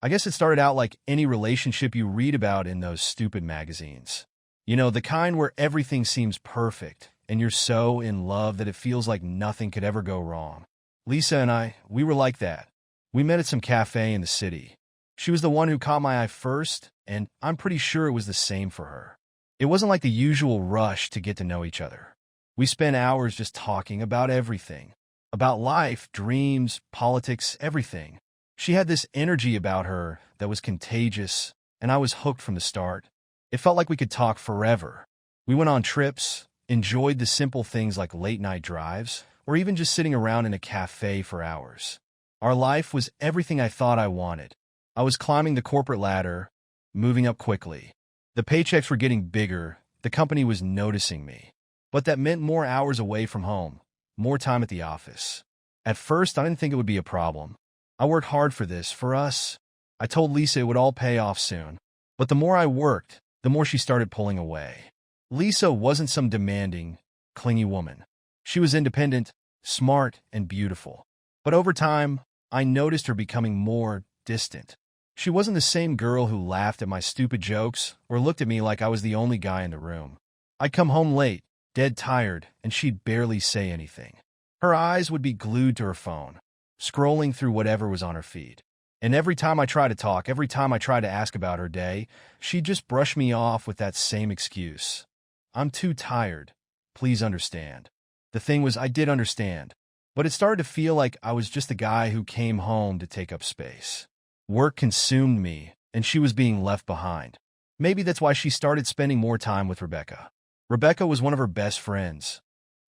I guess it started out like any relationship you read about in those stupid magazines. You know, the kind where everything seems perfect, and you're so in love that it feels like nothing could ever go wrong. Lisa and I, we were like that. We met at some cafe in the city. She was the one who caught my eye first, and I'm pretty sure it was the same for her. It wasn't like the usual rush to get to know each other. We spent hours just talking about everything. About life, dreams, politics, everything. She had this energy about her that was contagious, and I was hooked from the start. It felt like we could talk forever. We went on trips, enjoyed the simple things like late-night drives, or even just sitting around in a cafe for hours. Our life was everything I thought I wanted. I was climbing the corporate ladder, moving up quickly. The paychecks were getting bigger, the company was noticing me. But that meant more hours away from home, more time at the office. At first, I didn't think it would be a problem. I worked hard for this, for us. I told Lisa it would all pay off soon. But the more I worked, the more she started pulling away. Lisa wasn't some demanding, clingy woman. She was independent, smart, and beautiful. But over time, I noticed her becoming more distant. She wasn't the same girl who laughed at my stupid jokes or looked at me like I was the only guy in the room. I'd come home late, dead tired, and she'd barely say anything. Her eyes would be glued to her phone, scrolling through whatever was on her feed. And every time I tried to talk, every time I tried to ask about her day, she'd just brush me off with that same excuse. I'm too tired. Please understand. The thing was, I did understand, but it started to feel like I was just the guy who came home to take up space. Work consumed me, and she was being left behind. Maybe that's why she started spending more time with Rebecca. Rebecca was one of her best friends,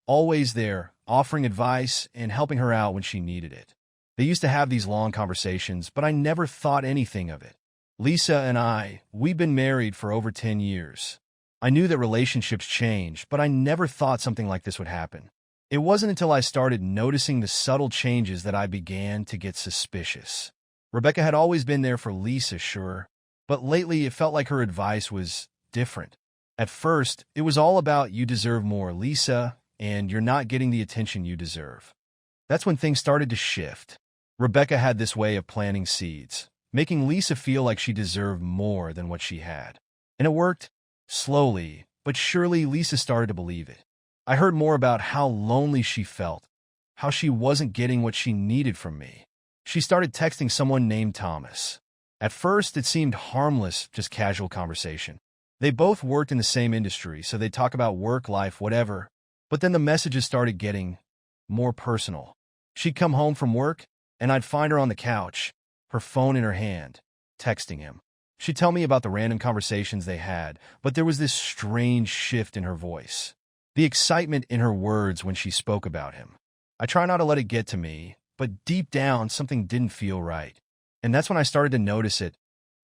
always there, offering advice and helping her out when she needed it. They used to have these long conversations, but I never thought anything of it. Lisa and I, we'd been married for over 10 years. I knew that relationships change, but I never thought something like this would happen. It wasn't until I started noticing the subtle changes that I began to get suspicious. Rebecca had always been there for Lisa, sure, but lately it felt like her advice was different. At first, it was all about you deserve more, Lisa, and you're not getting the attention you deserve. That's when things started to shift. Rebecca had this way of planting seeds, making Lisa feel like she deserved more than what she had. And it worked. Slowly, but surely Lisa started to believe it. I heard more about how lonely she felt, how she wasn't getting what she needed from me. She started texting someone named Thomas. At first, it seemed harmless, just casual conversation. They both worked in the same industry, so they'd talk about work, life, whatever. But then the messages started getting more personal. She'd come home from work, and I'd find her on the couch, her phone in her hand, texting him. She'd tell me about the random conversations they had, but there was this strange shift in her voice. The excitement in her words when she spoke about him. I try not to let it get to me, but deep down, something didn't feel right. And that's when I started to notice it,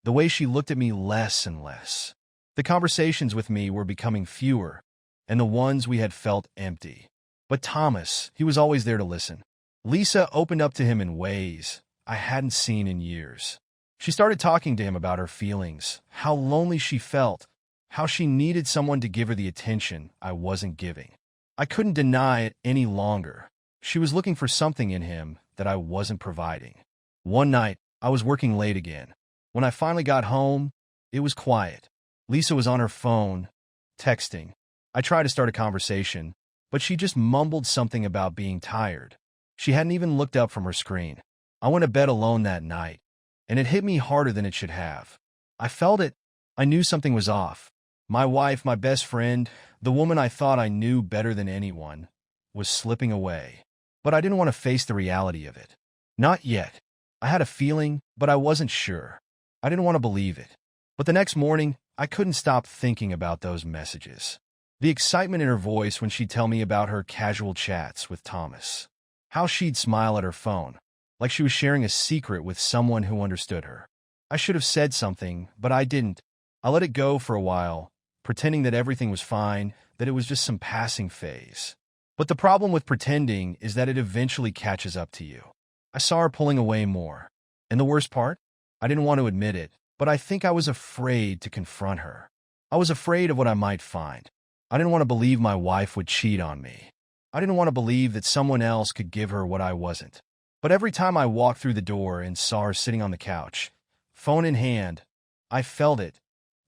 the way she looked at me less and less. The conversations with me were becoming fewer, and the ones we had felt empty. But Thomas, he was always there to listen. Lisa opened up to him in ways I hadn't seen in years. She started talking to him about her feelings, how lonely she felt, how she needed someone to give her the attention I wasn't giving. I couldn't deny it any longer. She was looking for something in him that I wasn't providing. One night, I was working late again. When I finally got home, it was quiet. Lisa was on her phone, texting. I tried to start a conversation, but she just mumbled something about being tired. She hadn't even looked up from her screen. I went to bed alone that night, and it hit me harder than it should have. I felt it. I knew something was off. My wife, my best friend, the woman I thought I knew better than anyone, was slipping away. But I didn't want to face the reality of it. Not yet. I had a feeling, but I wasn't sure. I didn't want to believe it. But the next morning, I couldn't stop thinking about those messages. The excitement in her voice when she'd tell me about her casual chats with Thomas. How she'd smile at her phone, like she was sharing a secret with someone who understood her. I should have said something, but I didn't. I let it go for a while, pretending that everything was fine, that it was just some passing phase. But the problem with pretending is that it eventually catches up to you. I saw her pulling away more. And the worst part? I didn't want to admit it, but I think I was afraid to confront her. I was afraid of what I might find. I didn't want to believe my wife would cheat on me. I didn't want to believe that someone else could give her what I wasn't. But every time I walked through the door and saw her sitting on the couch, Phone in hand, I felt it,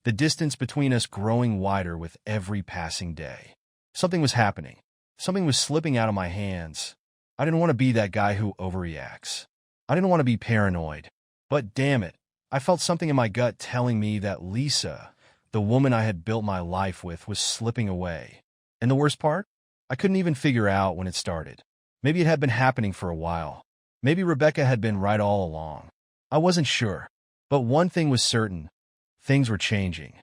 the distance between us growing wider with every passing day. Something was happening. Something was slipping out of my hands. I didn't want to be that guy who overreacts. I didn't want to be paranoid. But damn it, I felt something in my gut telling me that Lisa, the woman I had built my life with, was slipping away. And the worst part? I couldn't even figure out when it started. Maybe it had been happening for a while. Maybe Rebecca had been right all along. I wasn't sure. But one thing was certain. Things were changing.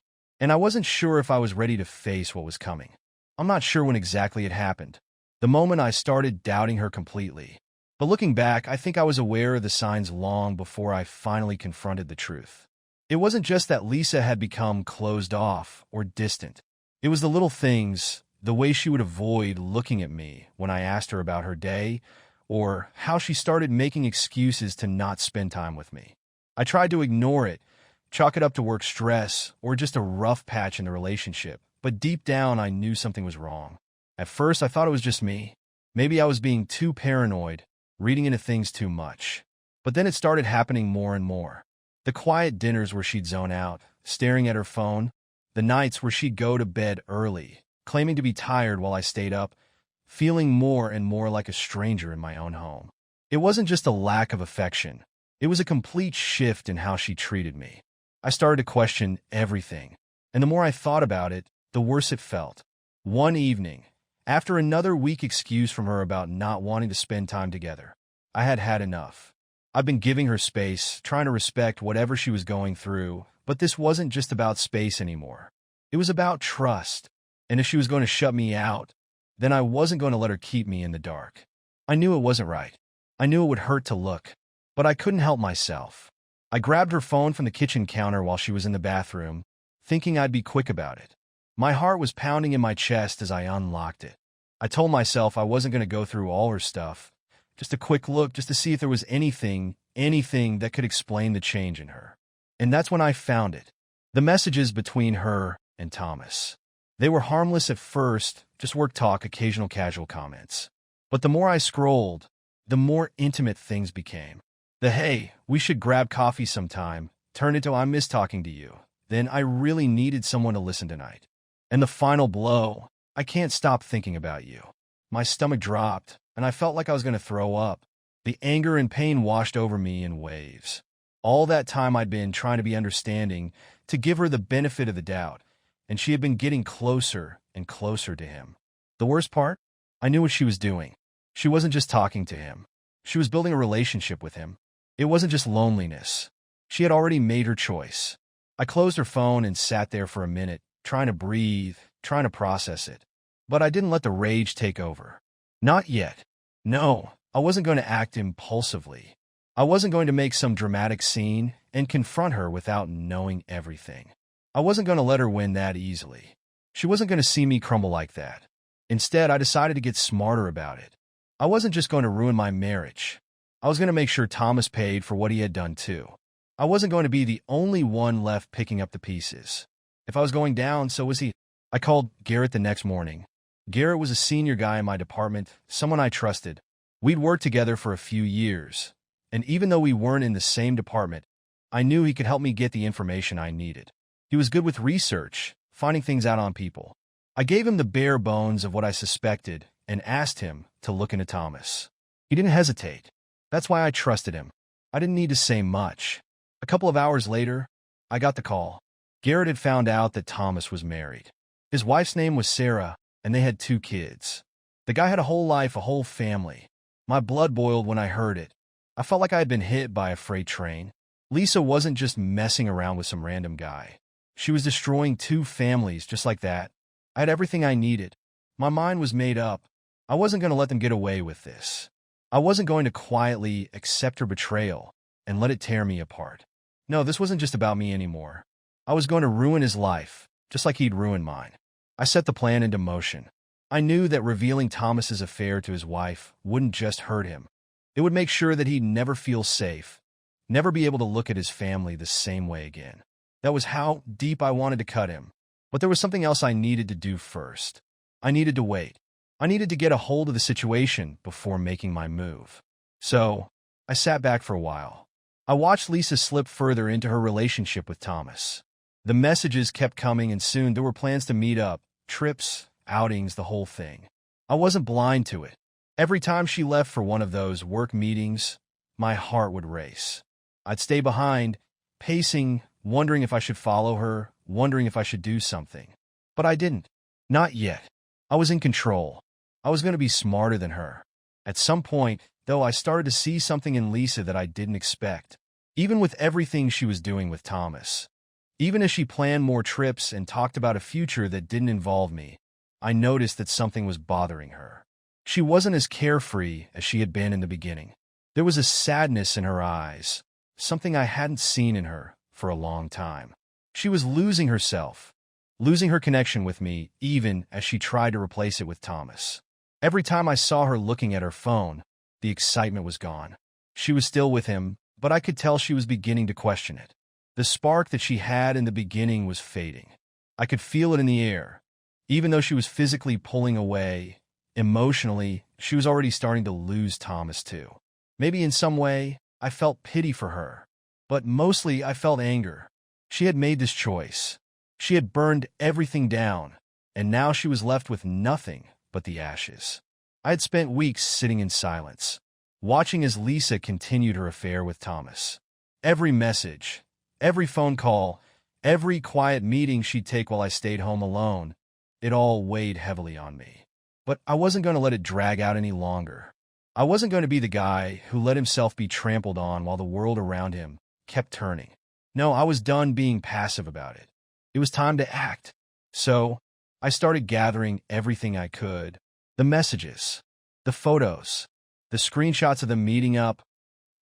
And I wasn't sure if I was ready to face what was coming. I'm not sure when exactly it happened. The moment I started doubting her completely. But looking back, I think I was aware of the signs long before I finally confronted the truth. It wasn't just that Lisa had become closed off or distant. It was the little things, the way she would avoid looking at me when I asked her about her day, or how she started making excuses to not spend time with me. I tried to ignore it, chalk it up to work stress, or just a rough patch in the relationship, but deep down I knew something was wrong. At first I thought it was just me. Maybe I was being too paranoid, reading into things too much. But then it started happening more and more. The quiet dinners where she'd zone out, staring at her phone, the nights where she'd go to bed early, claiming to be tired while I stayed up, feeling more and more like a stranger in my own home. It wasn't just a lack of affection. It was a complete shift in how she treated me. I started to question everything, and the more I thought about it, the worse it felt. One evening, after another weak excuse from her about not wanting to spend time together, I had had enough. I've been giving her space, trying to respect whatever she was going through, but this wasn't just about space anymore. It was about trust, and if she was going to shut me out, then I wasn't going to let her keep me in the dark. I knew it wasn't right. I knew it would hurt to look, but I couldn't help myself. I grabbed her phone from the kitchen counter while she was in the bathroom, thinking I'd be quick about it. My heart was pounding in my chest as I unlocked it. I told myself I wasn't going to go through all her stuff, just a quick look just to see if there was anything that could explain the change in her. And that's when I found it. The messages between her and Thomas. They were harmless at first, just work talk, occasional casual comments. But the more I scrolled, the more intimate things became. The "hey, we should grab coffee sometime" turned into "I miss talking to you." Then "I really needed someone to listen tonight." And the final blow, "I can't stop thinking about you." My stomach dropped, and I felt like I was going to throw up. The anger and pain washed over me in waves. All that time I'd been trying to be understanding, to give her the benefit of the doubt, and she had been getting closer and closer to him. The worst part? I knew what she was doing. She wasn't just talking to him. She was building a relationship with him. It wasn't just loneliness. She had already made her choice. I closed her phone and sat there for a minute, trying to breathe, trying to process it. But I didn't let the rage take over. Not yet. No, I wasn't going to act impulsively. I wasn't going to make some dramatic scene and confront her without knowing everything. I wasn't going to let her win that easily. She wasn't going to see me crumble like that. Instead, I decided to get smarter about it. I wasn't just going to ruin my marriage. I was going to make sure Thomas paid for what he had done too. I wasn't going to be the only one left picking up the pieces. If I was going down, so was he. I called Garrett the next morning. Garrett was a senior guy in my department, someone I trusted. We'd worked together for a few years, and even though we weren't in the same department, I knew he could help me get the information I needed. He was good with research, finding things out on people. I gave him the bare bones of what I suspected and asked him to look into Thomas. He didn't hesitate. That's why I trusted him. I didn't need to say much. A couple of hours later, I got the call. Garrett had found out that Thomas was married. His wife's name was Sarah, and they had 2 kids. The guy had a whole life, a whole family. My blood boiled when I heard it. I felt like I had been hit by a freight train. Lisa wasn't just messing around with some random guy. She was destroying 2 families just like that. I had everything I needed. My mind was made up. I wasn't going to let them get away with this. I wasn't going to quietly accept her betrayal and let it tear me apart. No, this wasn't just about me anymore. I was going to ruin his life, just like he'd ruined mine. I set the plan into motion. I knew that revealing Thomas's affair to his wife wouldn't just hurt him. It would make sure that he'd never feel safe, never be able to look at his family the same way again. That was how deep I wanted to cut him. But there was something else I needed to do first. I needed to wait. I needed to get a hold of the situation before making my move. So, I sat back for a while. I watched Lisa slip further into her relationship with Thomas. The messages kept coming, and soon there were plans to meet up, trips, outings, the whole thing. I wasn't blind to it. Every time she left for one of those work meetings, my heart would race. I'd stay behind, pacing, wondering if I should follow her, wondering if I should do something. But I didn't. Not yet. I was in control. I was going to be smarter than her. At some point, though, I started to see something in Lisa that I didn't expect. Even with everything she was doing with Thomas, even as she planned more trips and talked about a future that didn't involve me, I noticed that something was bothering her. She wasn't as carefree as she had been in the beginning. There was a sadness in her eyes, something I hadn't seen in her for a long time. She was losing herself, losing her connection with me, even as she tried to replace it with Thomas. Every time I saw her looking at her phone, the excitement was gone. She was still with him, but I could tell she was beginning to question it. The spark that she had in the beginning was fading. I could feel it in the air. Even though she was physically pulling away, emotionally, she was already starting to lose Thomas too. Maybe in some way, I felt pity for her. But mostly, I felt anger. She had made this choice. She had burned everything down, and now she was left with nothing but the ashes. I had spent weeks sitting in silence, watching as Lisa continued her affair with Thomas. Every message, every phone call, every quiet meeting she'd take while I stayed home alone, it all weighed heavily on me. But I wasn't going to let it drag out any longer. I wasn't going to be the guy who let himself be trampled on while the world around him kept turning. No, I was done being passive about it. It was time to act. So, I started gathering everything I could. The messages, the photos, the screenshots of them meeting up,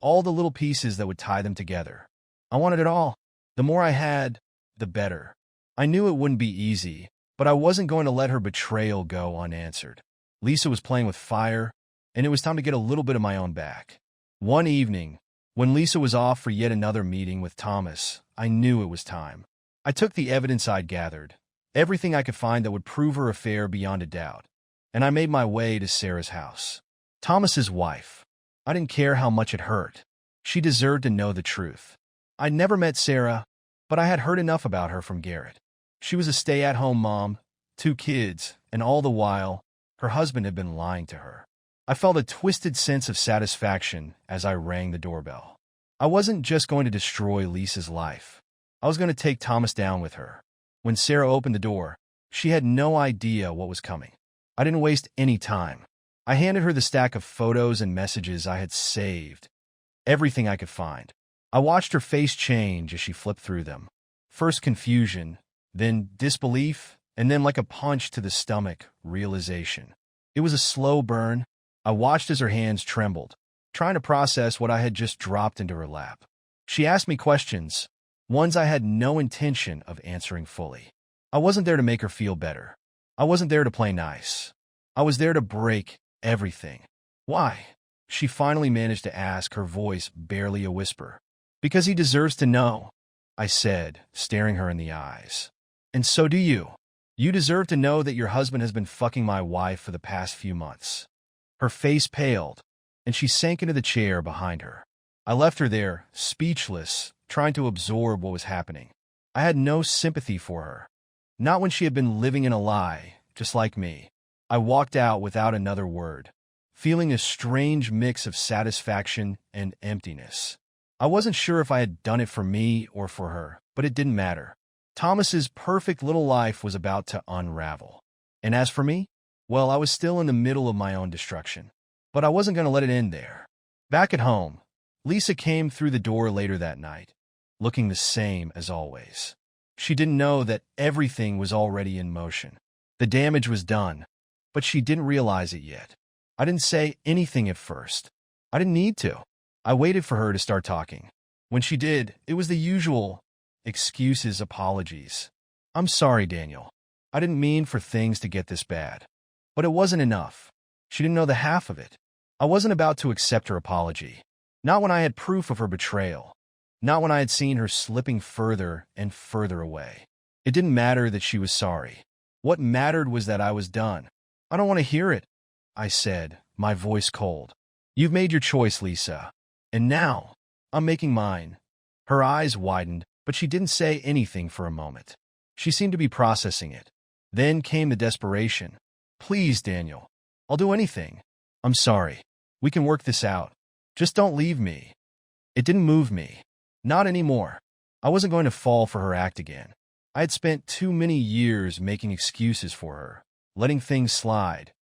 all the little pieces that would tie them together. I wanted it all. The more I had, the better. I knew it wouldn't be easy, but I wasn't going to let her betrayal go unanswered. Lisa was playing with fire, and it was time to get a little bit of my own back. One evening, when Lisa was off for yet another meeting with Thomas, I knew it was time. I took the evidence I'd gathered, everything I could find that would prove her affair beyond a doubt, and I made my way to Sarah's house. Thomas's wife. I didn't care how much it hurt. She deserved to know the truth. I'd never met Sarah, but I had heard enough about her from Garrett. She was a stay-at-home mom, 2 kids, and all the while, her husband had been lying to her. I felt a twisted sense of satisfaction as I rang the doorbell. I wasn't just going to destroy Lisa's life. I was going to take Thomas down with her. When Sarah opened the door, she had no idea what was coming. I didn't waste any time. I handed her the stack of photos and messages I had saved, everything I could find. I watched her face change as she flipped through them. First confusion, then disbelief, and then like a punch to the stomach, realization. It was a slow burn. I watched as her hands trembled, trying to process what I had just dropped into her lap. She asked me questions, ones I had no intention of answering fully. I wasn't there to make her feel better. I wasn't there to play nice. I was there to break everything. Why? She finally managed to ask, her voice barely a whisper. Because he deserves to know, I said, staring her in the eyes. And so do you. You deserve to know that your husband has been fucking my wife for the past few months. Her face paled, and she sank into the chair behind her. I left her there, speechless, trying to absorb what was happening. I had no sympathy for her. Not when she had been living in a lie, just like me. I walked out without another word, feeling a strange mix of satisfaction and emptiness. I wasn't sure if I had done it for me or for her, but it didn't matter. Thomas's perfect little life was about to unravel. And as for me, well, I was still in the middle of my own destruction. But I wasn't going to let it end there. Back at home, Lisa came through the door later that night, looking the same as always. She didn't know that everything was already in motion. The damage was done, but she didn't realize it yet. I didn't say anything at first. I didn't need to. I waited for her to start talking. When she did, it was the usual excuses, apologies. I'm sorry, Daniel. I didn't mean for things to get this bad. But it wasn't enough. She didn't know the half of it. I wasn't about to accept her apology. Not when I had proof of her betrayal. Not when I had seen her slipping further and further away. It didn't matter that she was sorry. What mattered was that I was done. I don't want to hear it, I said, my voice cold. You've made your choice, Lisa. And now, I'm making mine. Her eyes widened, but she didn't say anything for a moment. She seemed to be processing it. Then came the desperation. Please, Daniel. I'll do anything. I'm sorry. We can work this out. Just don't leave me. It didn't move me. Not anymore. I wasn't going to fall for her act again. I had spent too many years making excuses for her, letting things slide,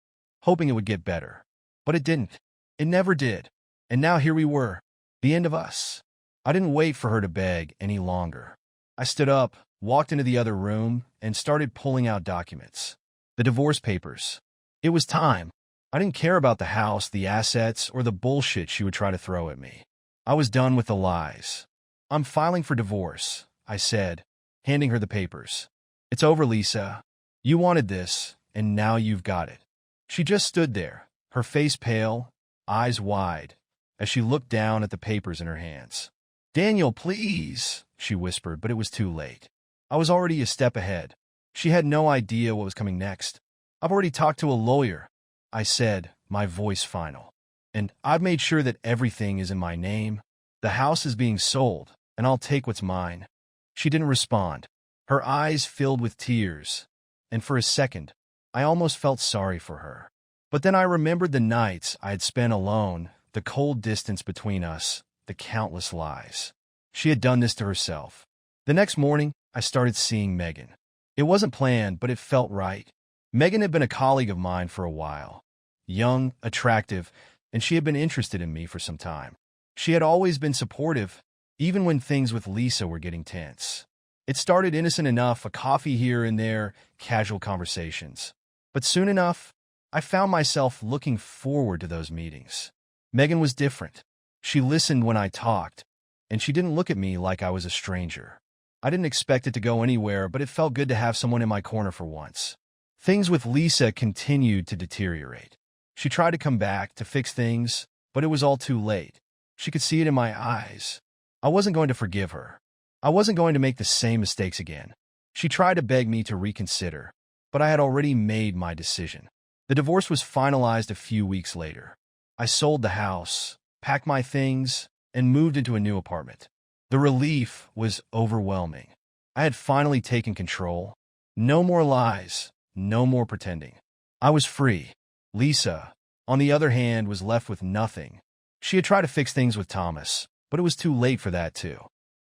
hoping it would get better. But it didn't. It never did. And now here we were, the end of us. I didn't wait for her to beg any longer. I stood up, walked into the other room, and started pulling out documents. The divorce papers. It was time. I didn't care about the house, the assets, or the bullshit she would try to throw at me. I was done with the lies. I'm filing for divorce, I said, handing her the papers. It's over, Lisa. You wanted this, and now you've got it. She just stood there, her face pale, eyes wide, as she looked down at the papers in her hands. Daniel, please, she whispered, but it was too late. I was already a step ahead. She had no idea what was coming next. I've already talked to a lawyer, I said, my voice final. And I've made sure that everything is in my name. The house is being sold, and I'll take what's mine. She didn't respond. Her eyes filled with tears, and for a second, I almost felt sorry for her. But then I remembered the nights I had spent alone, the cold distance between us, the countless lies. She had done this to herself. The next morning, I started seeing Megan. It wasn't planned, but it felt right. Megan had been a colleague of mine for a while. Young, attractive, and she had been interested in me for some time. She had always been supportive, even when things with Lisa were getting tense. It started innocent enough, a coffee here and there, casual conversations. But soon enough, I found myself looking forward to those meetings. Megan was different. She listened when I talked, and she didn't look at me like I was a stranger. I didn't expect it to go anywhere, but it felt good to have someone in my corner for once. Things with Lisa continued to deteriorate. She tried to come back to fix things, but it was all too late. She could see it in my eyes. I wasn't going to forgive her. I wasn't going to make the same mistakes again. She tried to beg me to reconsider, but I had already made my decision. The divorce was finalized a few weeks later. I sold the house, packed my things, and moved into a new apartment. The relief was overwhelming. I had finally taken control. No more lies, no more pretending. I was free. Lisa, on the other hand, was left with nothing. She had tried to fix things with Thomas, but it was too late for that too.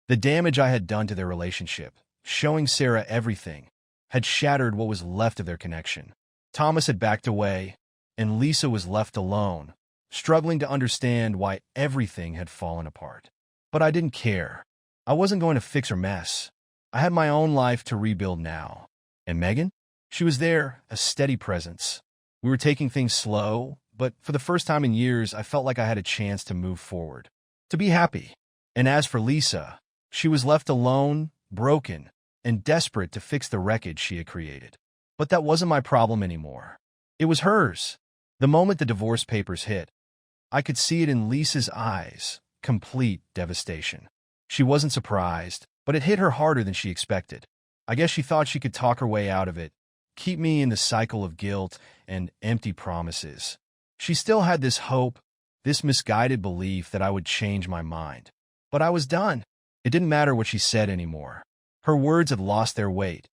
The damage I had done to their relationship, showing Sarah everything, had shattered what was left of their connection. Thomas had backed away, and Lisa was left alone, struggling to understand why everything had fallen apart. But I didn't care. I wasn't going to fix her mess. I had my own life to rebuild now. And Megan? She was there, a steady presence. We were taking things slow, but for the first time in years, I felt like I had a chance to move forward, to be happy. And as for Lisa, she was left alone, broken, and desperate to fix the wreckage she had created. But that wasn't my problem anymore. It was hers. The moment the divorce papers hit, I could see it in Lisa's eyes, complete devastation. She wasn't surprised, but it hit her harder than she expected. I guess she thought she could talk her way out of it, keep me in the cycle of guilt and empty promises. She still had this hope, this misguided belief that I would change my mind. But I was done. It didn't matter what she said anymore. Her words had lost their weight,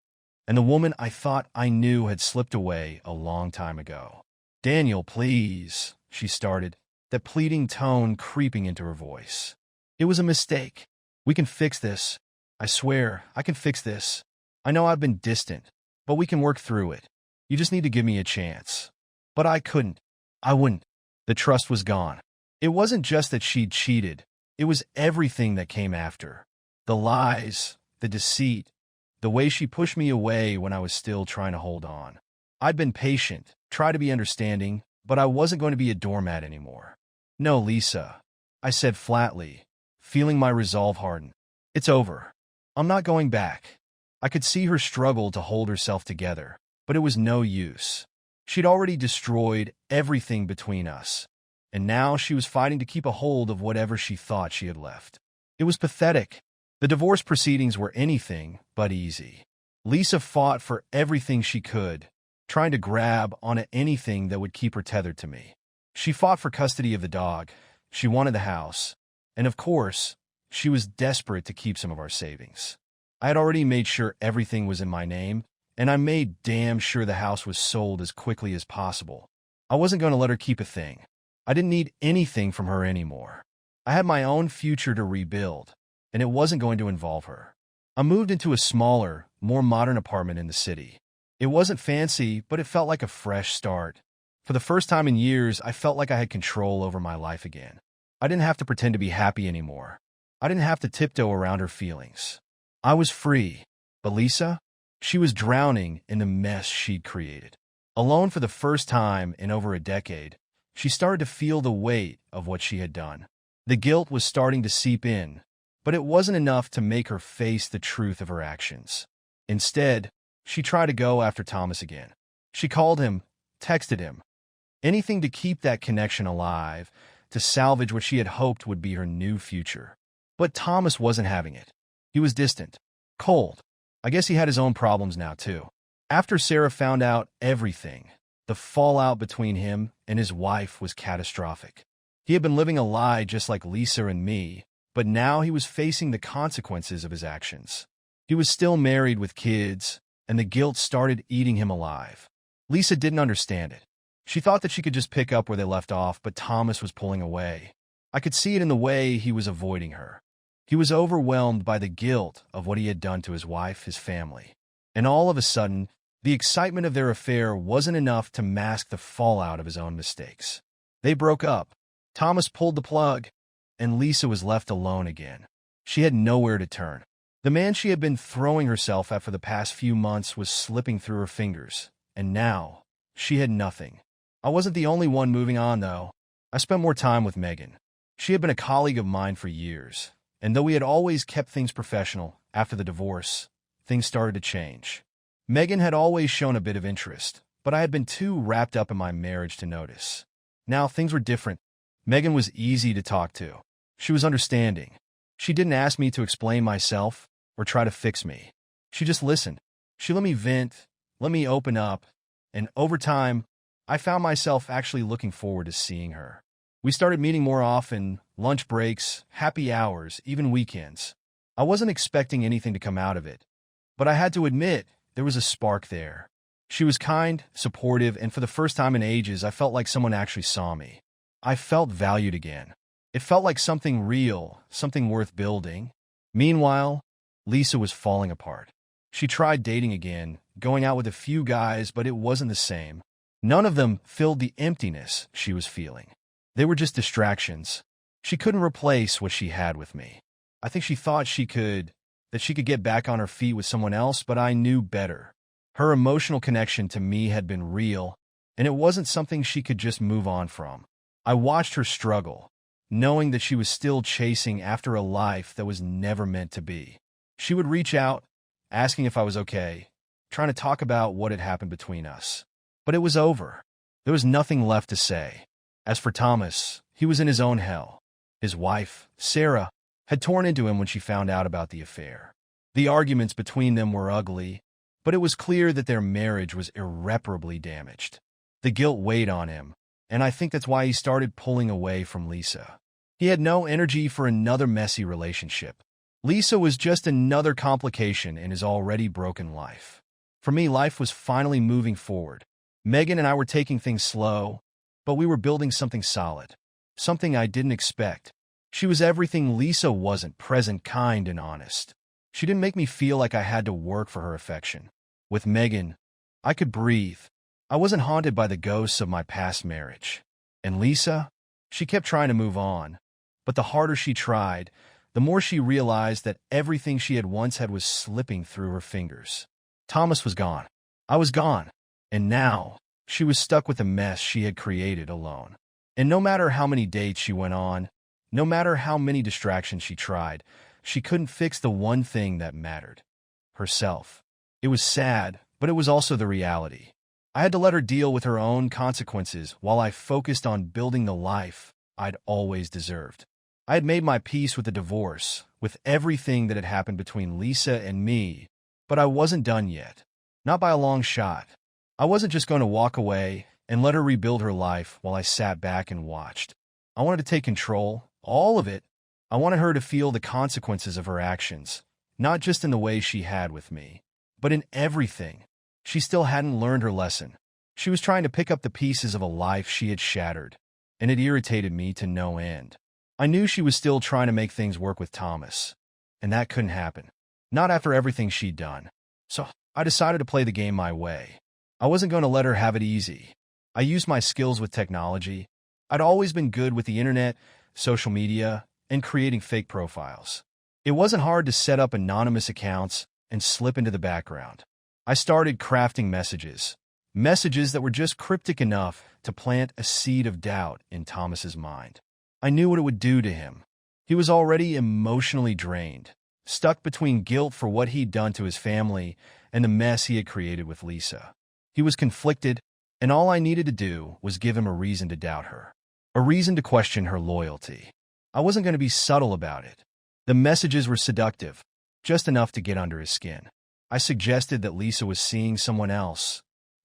and the woman I thought I knew had slipped away a long time ago. Daniel, please, she started, that pleading tone creeping into her voice. It was a mistake. We can fix this. I swear, I can fix this. I know I've been distant, but we can work through it. You just need to give me a chance. But I couldn't. I wouldn't. The trust was gone. It wasn't just that she'd cheated. It was everything that came after. The lies, the deceit, the way she pushed me away when I was still trying to hold on. I'd been patient, tried to be understanding, but I wasn't going to be a doormat anymore. No, Lisa, I said flatly, feeling my resolve harden. It's over. I'm not going back. I could see her struggle to hold herself together, but it was no use. She'd already destroyed everything between us, and now she was fighting to keep a hold of whatever she thought she had left. It was pathetic. The divorce proceedings were anything but easy. Lisa fought for everything she could, trying to grab onto anything that would keep her tethered to me. She fought for custody of the dog. She wanted the house. And of course, She was desperate to keep some of our savings. I had already made sure everything was in my name, and I made damn sure the house was sold as quickly as possible. I wasn't going to let her keep a thing. I didn't need anything from her anymore. I had my own future to rebuild, and it wasn't going to involve her. I moved into a smaller, more modern apartment in the city. It wasn't fancy, but it felt like a fresh start. For the first time in years, I felt like I had control over my life again. I didn't have to pretend to be happy anymore. I didn't have to tiptoe around her feelings. I was free. But Lisa? She was drowning in the mess she'd created. Alone for the first time in over a decade, she started to feel the weight of what she had done. The guilt was starting to seep in, but it wasn't enough to make her face the truth of her actions. Instead, she tried to go after Thomas again. She called him, texted him, anything to keep that connection alive, to salvage what she had hoped would be her new future. But Thomas wasn't having it. He was distant, cold. I guess he had his own problems now, too. After Sarah found out everything, the fallout between him and his wife was catastrophic. He had been living a lie just like Lisa and me, but now he was facing the consequences of his actions. He was still married with kids, and the guilt started eating him alive. Lisa didn't understand it. She thought that she could just pick up where they left off, but Thomas was pulling away. I could see it in the way he was avoiding her. He was overwhelmed by the guilt of what he had done to his wife, his family. And all of a sudden, the excitement of their affair wasn't enough to mask the fallout of his own mistakes. They broke up. Thomas pulled the plug, and Lisa was left alone again. She had nowhere to turn. The man she had been throwing herself at for the past few months was slipping through her fingers, and now she had nothing. I wasn't the only one moving on, though. I spent more time with Megan. She had been a colleague of mine for years, and though we had always kept things professional, after the divorce, things started to change. Megan had always shown a bit of interest, but I had been too wrapped up in my marriage to notice. Now things were different. Megan was easy to talk to. She was understanding. She didn't ask me to explain myself or try to fix me. She just listened. She let me vent, let me open up, and over time, I found myself actually looking forward to seeing her. We started meeting more often, lunch breaks, happy hours, even weekends. I wasn't expecting anything to come out of it, but I had to admit there was a spark there. She was kind, supportive, and for the first time in ages, I felt like someone actually saw me. I felt valued again. It felt like something real, something worth building. Meanwhile, Lisa was falling apart. She tried dating again, going out with a few guys, but it wasn't the same. None of them filled the emptiness she was feeling. They were just distractions. She couldn't replace what she had with me. I think she thought that she could get back on her feet with someone else, but I knew better. Her emotional connection to me had been real, and it wasn't something she could just move on from. I watched her struggle, knowing that she was still chasing after a life that was never meant to be. She would reach out, asking if I was okay, trying to talk about what had happened between us. But it was over. There was nothing left to say. As for Thomas, he was in his own hell. His wife, Sarah, had torn into him when she found out about the affair. The arguments between them were ugly, but it was clear that their marriage was irreparably damaged. The guilt weighed on him, and I think that's why he started pulling away from Lisa. He had no energy for another messy relationship. Lisa was just another complication in his already broken life. For me, life was finally moving forward. Megan and I were taking things slow, but we were building something solid, something I didn't expect. She was everything Lisa wasn't: present, kind, and honest. She didn't make me feel like I had to work for her affection. With Megan, I could breathe. I wasn't haunted by the ghosts of my past marriage. And Lisa, she kept trying to move on, but the harder she tried, the more she realized that everything she had once had was slipping through her fingers. Thomas was gone. I was gone. And now, she was stuck with the mess she had created alone. And no matter how many dates she went on, no matter how many distractions she tried, she couldn't fix the one thing that mattered: herself. It was sad, but it was also the reality. I had to let her deal with her own consequences while I focused on building the life I'd always deserved. I had made my peace with the divorce, with everything that had happened between Lisa and me, but I wasn't done yet. Not by a long shot. I wasn't just going to walk away and let her rebuild her life while I sat back and watched. I wanted to take control, all of it. I I wanted her to feel the consequences of her actions, not just in the way she had with me, but in everything. She still hadn't learned her lesson. She was trying to pick up the pieces of a life she had shattered, and it irritated me to no end. I knew she was still trying to make things work with Thomas, and that couldn't happen. Not after everything she'd done. So I decided to play the game my way. I wasn't going to let her have it easy. I used my skills with technology. I'd always been good with the internet, social media, and creating fake profiles. It wasn't hard to set up anonymous accounts and slip into the background. I started crafting messages that were just cryptic enough to plant a seed of doubt in Thomas's mind. I knew what it would do to him. He was already emotionally drained, stuck between guilt for what he'd done to his family and the mess he had created with Lisa. He was conflicted, and all I needed to do was give him a reason to doubt her, a reason to question her loyalty. I wasn't going to be subtle about it. The messages were seductive, just enough to get under his skin. I suggested that Lisa was seeing someone else,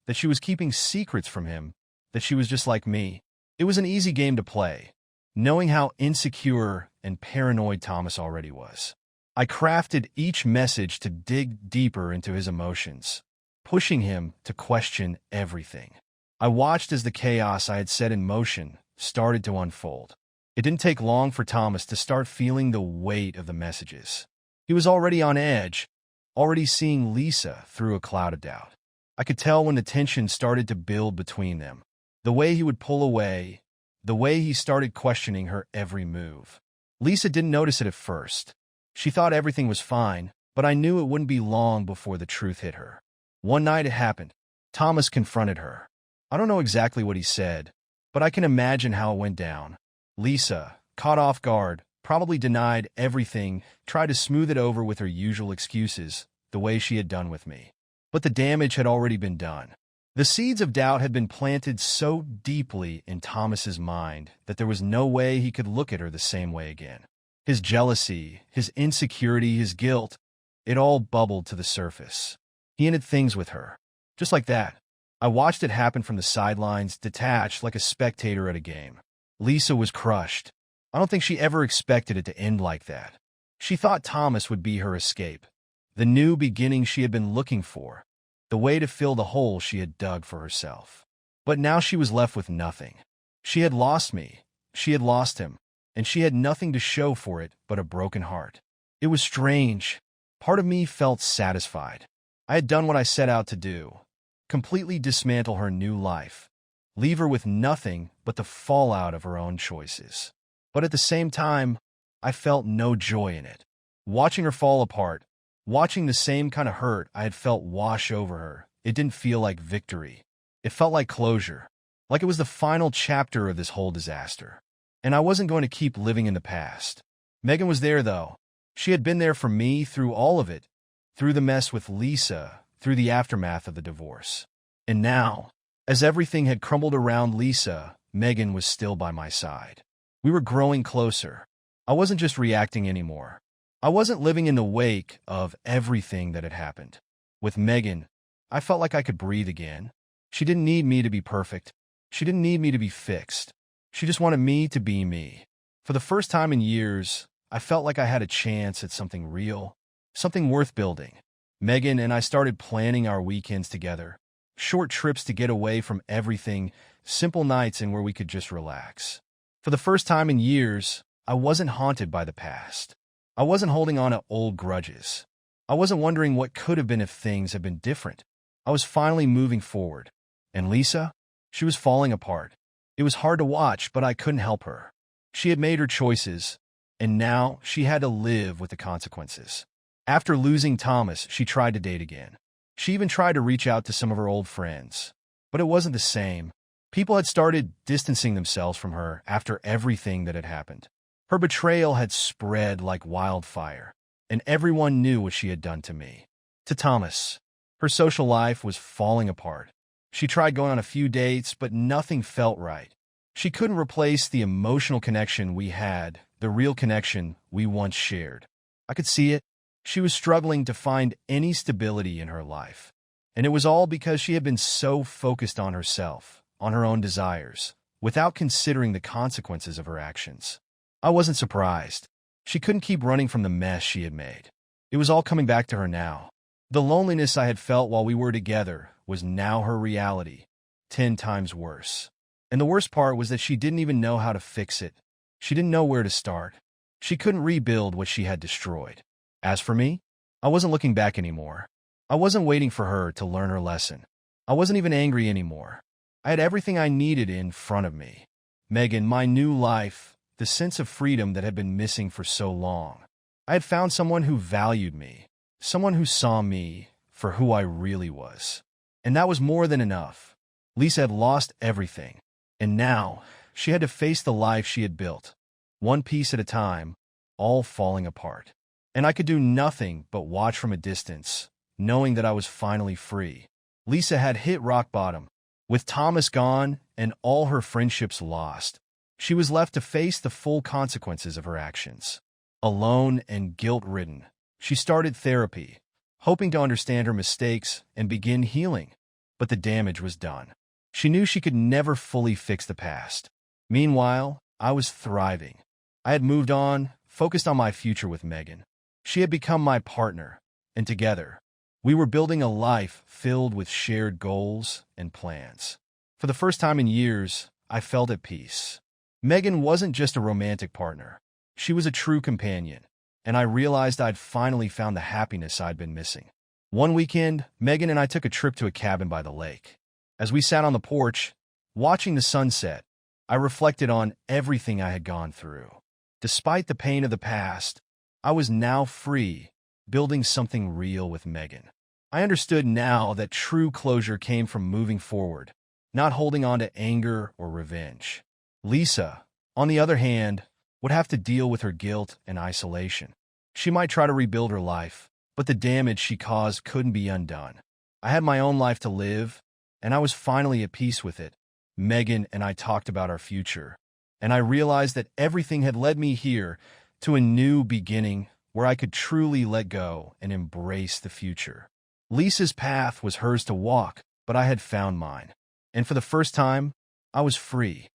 that she was keeping secrets from him, that she was just like me. It was an easy game to play, knowing how insecure and paranoid Thomas already was. I crafted each message to dig deeper into his emotions, pushing him to question everything. I watched as the chaos I had set in motion started to unfold. It didn't take long for Thomas to start feeling the weight of the messages. He was already on edge, already seeing Lisa through a cloud of doubt. I could tell when the tension started to build between them. The way he would pull away, the way he started questioning her every move. Lisa didn't notice it at first. She thought everything was fine, but I knew it wouldn't be long before the truth hit her. One night it happened. Thomas confronted her. I don't know exactly what he said, but I can imagine how it went down. Lisa, caught off guard, probably denied everything, tried to smooth it over with her usual excuses, the way she had done with me. But the damage had already been done. The seeds of doubt had been planted so deeply in Thomas's mind that there was no way he could look at her the same way again. His jealousy, his insecurity, his guilt, it all bubbled to the surface. He ended things with her. Just like that. I watched it happen from the sidelines, detached like a spectator at a game. Lisa was crushed. I don't think she ever expected it to end like that. She thought Thomas would be her escape, the new beginning she had been looking for, the way to fill the hole she had dug for herself. But now she was left with nothing. She had lost me, she had lost him, and she had nothing to show for it but a broken heart. It was strange. Part of me felt satisfied. I had done what I set out to do, completely dismantle her new life, leave her with nothing but the fallout of her own choices. But at the same time, I felt no joy in it. Watching her fall apart, watching the same kind of hurt I had felt wash over her, it didn't feel like victory. It felt like closure, like it was the final chapter of this whole disaster. And I wasn't going to keep living in the past. Megan was there, though. She had been there for me through all of it, through the mess with Lisa, through the aftermath of the divorce. And now, as everything had crumbled around Lisa, Megan was still by my side. We were growing closer. I wasn't just reacting anymore. I wasn't living in the wake of everything that had happened. With Megan, I felt like I could breathe again. She didn't need me to be perfect. She didn't need me to be fixed. She just wanted me to be me. For the first time in years, I felt like I had a chance at something real, something worth building. Megan and I started planning our weekends together. Short trips to get away from everything, simple nights in where we could just relax. For the first time in years, I wasn't haunted by the past. I wasn't holding on to old grudges. I wasn't wondering what could have been if things had been different. I was finally moving forward. And Lisa? She was falling apart. It was hard to watch, but I couldn't help her. She had made her choices, and now she had to live with the consequences. After losing Thomas, she tried to date again. She even tried to reach out to some of her old friends. But it wasn't the same. People had started distancing themselves from her after everything that had happened. Her betrayal had spread like wildfire, and everyone knew what she had done to me. To Thomas. Her social life was falling apart. She tried going on a few dates, but nothing felt right. She couldn't replace the emotional connection we had, the real connection we once shared. I could see it. She was struggling to find any stability in her life. And it was all because she had been so focused on herself, on her own desires, without considering the consequences of her actions. I wasn't surprised. She couldn't keep running from the mess she had made. It was all coming back to her now. The loneliness I had felt while we were together was now her reality, 10 times worse. And the worst part was that she didn't even know how to fix it. She didn't know where to start. She couldn't rebuild what she had destroyed. As for me, I wasn't looking back anymore. I wasn't waiting for her to learn her lesson. I wasn't even angry anymore. I had everything I needed in front of me. Megan, my new life, the sense of freedom that had been missing for so long. I had found someone who valued me, someone who saw me for who I really was. And that was more than enough. Lisa had lost everything, and now she had to face the life she had built, one piece at a time, all falling apart. And I could do nothing but watch from a distance, knowing that I was finally free. Lisa had hit rock bottom. With Thomas gone and all her friendships lost, she was left to face the full consequences of her actions. Alone and guilt-ridden, she started therapy, hoping to understand her mistakes and begin healing. But the damage was done. She knew she could never fully fix the past. Meanwhile, I was thriving. I had moved on, focused on my future with Megan. She had become my partner, and together, we were building a life filled with shared goals and plans. For the first time in years, I felt at peace. Megan wasn't just a romantic partner. She was a true companion, and I realized I'd finally found the happiness I'd been missing. One weekend, Megan and I took a trip to a cabin by the lake. As we sat on the porch, watching the sunset, I reflected on everything I had gone through. Despite the pain of the past, I was now free, building something real with Megan. I understood now that true closure came from moving forward, not holding on to anger or revenge. Lisa, on the other hand, would have to deal with her guilt and isolation. She might try to rebuild her life, but the damage she caused couldn't be undone. I had my own life to live, and I was finally at peace with it. Megan and I talked about our future, and I realized that everything had led me here to a new beginning where I could truly let go and embrace the future. Lisa's path was hers to walk, but I had found mine. And for the first time, I was free.